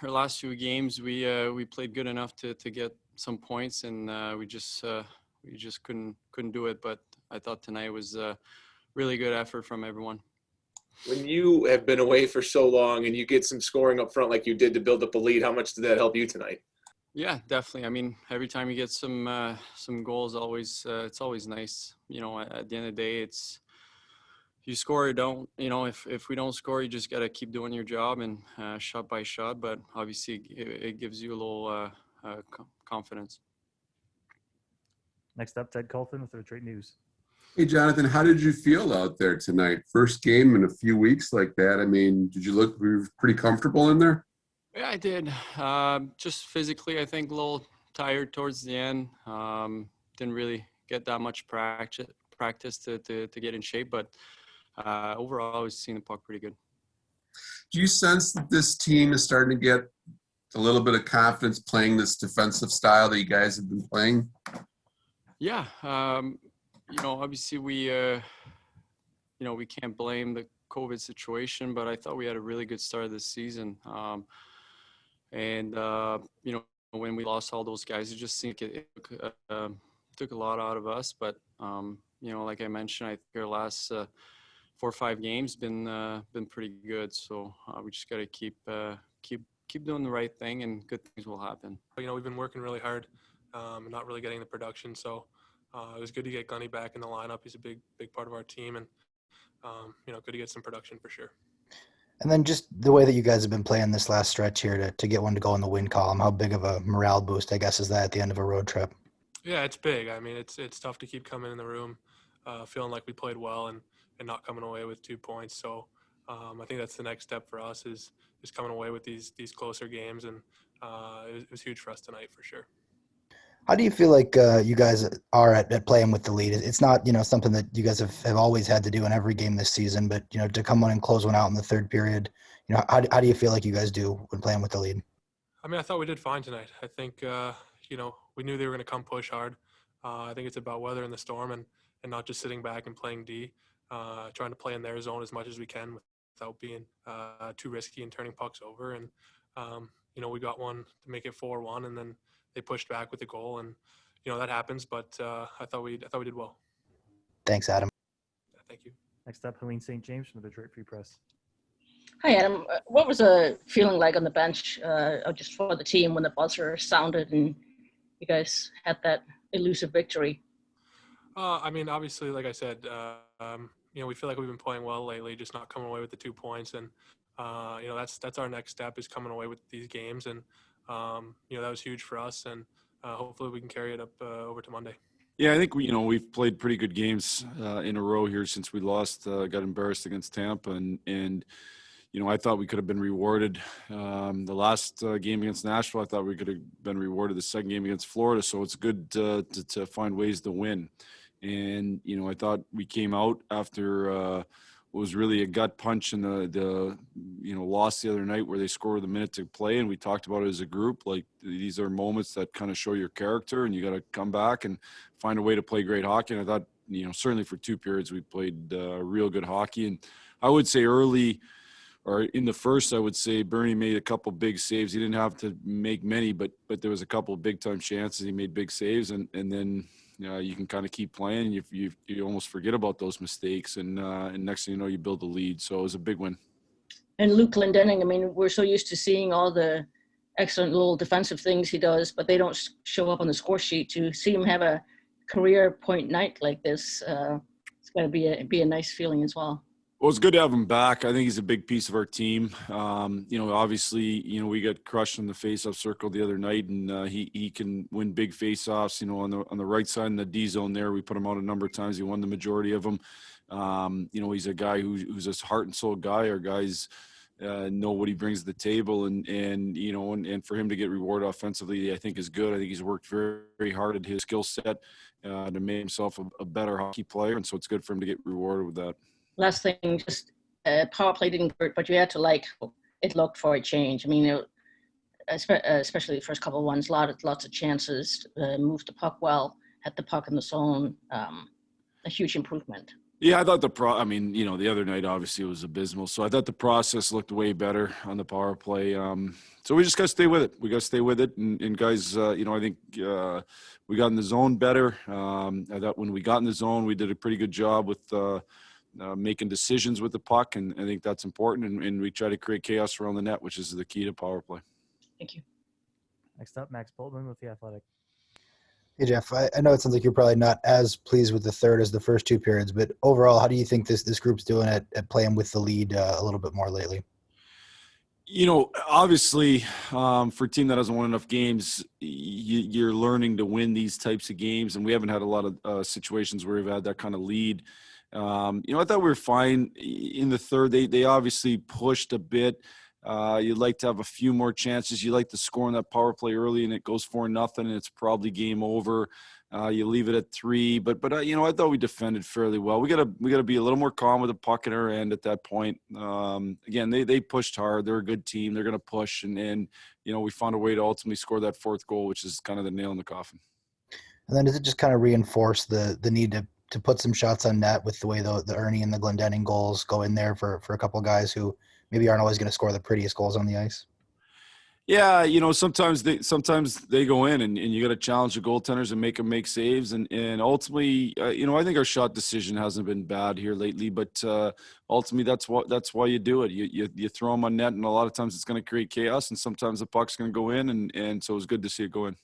our last few games, we played good enough to get some points, and we just couldn't do it. But I thought tonight was a really good effort from everyone. When you have been away for so long and you get some scoring up front like you did to build up a lead, how much did that help you tonight? Yeah, definitely. I mean, every time you get some goals, it's always nice. At the end of the day, it's you score or don't. If we don't score, you just gotta keep doing your job and shot by shot. But obviously, it gives you a little confidence. Next up, Ted Colton with the Detroit News. Hey, Jonathan, how did you feel out there tonight? First game in a few weeks like that. I mean, did you look pretty comfortable in there? Yeah, I did. Just physically, I think a little tired towards the end. Didn't really get that much practice to get in shape, but overall, I was seeing the puck pretty good. Do you sense that this team is starting to get a little bit of confidence playing this defensive style that you guys have been playing? Yeah. Obviously we can't blame the COVID situation, but I thought we had a really good start of the season. When we lost all those guys, it just seemed it took a lot out of us. But like I mentioned, I think our last 4 or 5 games been pretty good. So we just got to keep doing the right thing, and good things will happen. We've been working really hard, and not really getting the production. So it was good to get Gunny back in the lineup. He's a big part of our team, and good to get some production for sure. And then just the way that you guys have been playing this last stretch here to get one to go in the win column, how big of a morale boost, I guess, is that at the end of a road trip? Yeah, it's big. I mean, it's tough to keep coming in the room feeling like we played well and not coming away with 2 points. So I think that's the next step for us is coming away with these closer games, and it was huge for us tonight for sure. How do you feel like you guys are at playing with the lead? It's not, something that you guys have always had to do in every game this season, but, to come on and close one out in the third period, how do you feel like you guys do when playing with the lead? I mean, I thought we did fine tonight. I think, we knew they were going to come push hard. I think it's about weathering the storm and not just sitting back and playing D, trying to play in their zone as much as we can without being too risky and turning pucks over. And, we got one to make it 4-1, and then they pushed back with the goal, and that happens. But I thought we did well. Thanks, Adam. Yeah, thank you. Next up, Helene St. James from the Detroit Free Press. Hi, Adam. What was the feeling like on the bench, just for the team when the buzzer sounded and you guys had that elusive victory? I mean, obviously, like I said, we feel like we've been playing well lately, just not coming away with the 2 points, and that's our next step is coming away with these games, and that was huge for us, and hopefully we can carry it up over to Monday. Yeah, I think we've played pretty good games in a row here since we lost, got embarrassed against Tampa, and I thought we could have been rewarded the last game against Nashville. I thought we could have been rewarded the second game against Florida. So it's good to find ways to win. And I thought we came out after what was really a gut punch in the loss the other night where they scored with a minute to play, and we talked about it as a group. Like, these are moments that kind of show your character, and you got to come back and find a way to play great hockey. And I thought certainly for 2 periods we played real good hockey. And I would say early, or in the first, I would say Bernie made a couple big saves. He didn't have to make many, but there was a couple of big time chances. He made big saves, and then you can kind of keep playing. You almost forget about those mistakes, and next thing you know, you build the lead. So it was a big win. And Luke Glendening, I mean, we're so used to seeing all the excellent little defensive things he does, but they don't show up on the score sheet. To see him have a career point night like this, it's going to be a nice feeling as well. Well, it's good to have him back. I think he's a big piece of our team. Obviously, we got crushed in the face-off circle the other night, and he can win big face-offs. On the right side in the D zone there, we put him out a number of times. He won the majority of them. He's a guy who's a heart and soul guy. Our guys know what he brings to the table, and for him to get rewarded offensively, I think is good. I think he's worked very, very hard at his skill set to make himself a better hockey player, and so it's good for him to get rewarded with that. Last thing, just power play didn't hurt, but you had to like it looked for a change. I mean, especially the first couple of ones, lots of chances, moved the puck well, had the puck in the zone, a huge improvement. Yeah, I thought I mean, the other night obviously it was abysmal. So I thought the process looked way better on the power play. So we just got to stay with it. We got to stay with it. And guys, I think we got in the zone better. I thought when we got in the zone, we did a pretty good job with making decisions with the puck. And I think that's important. And we try to create chaos around the net, which is the key to power play. Thank you. Next up, Max Boltman with The Athletic. Hey, Jeff, I know it sounds like you're probably not as pleased with the third as the first two periods, but overall, how do you think this group's doing at playing with the lead a little bit more lately? Obviously, for a team that hasn't won enough games, you're learning to win these types of games, and we haven't had a lot of situations where we've had that kind of lead. I thought we were fine in the third. They obviously pushed a bit. You'd like to have a few more chances. You like to score on that power play early, and it goes 4-0, and it's probably game over. You leave it at 3, but I thought we defended fairly well. We gotta be a little more calm with the puck in our end at that point. Again, they pushed hard. They're a good team. They're gonna push, and we found a way to ultimately score that fourth goal, which is kind of the nail in the coffin. And then does it just kind of reinforce the need to put some shots on net with the way the Erne and the Glendenning goals go in there for a couple of guys who maybe aren't always going to score the prettiest goals on the ice? Yeah, sometimes they go in, and you got to challenge the goaltenders and make them make saves, and ultimately, I think our shot decision hasn't been bad here lately, but ultimately that's why you do it. You throw them on net, and a lot of times it's going to create chaos, and sometimes the puck's going to go in, and so it was good to see it go in.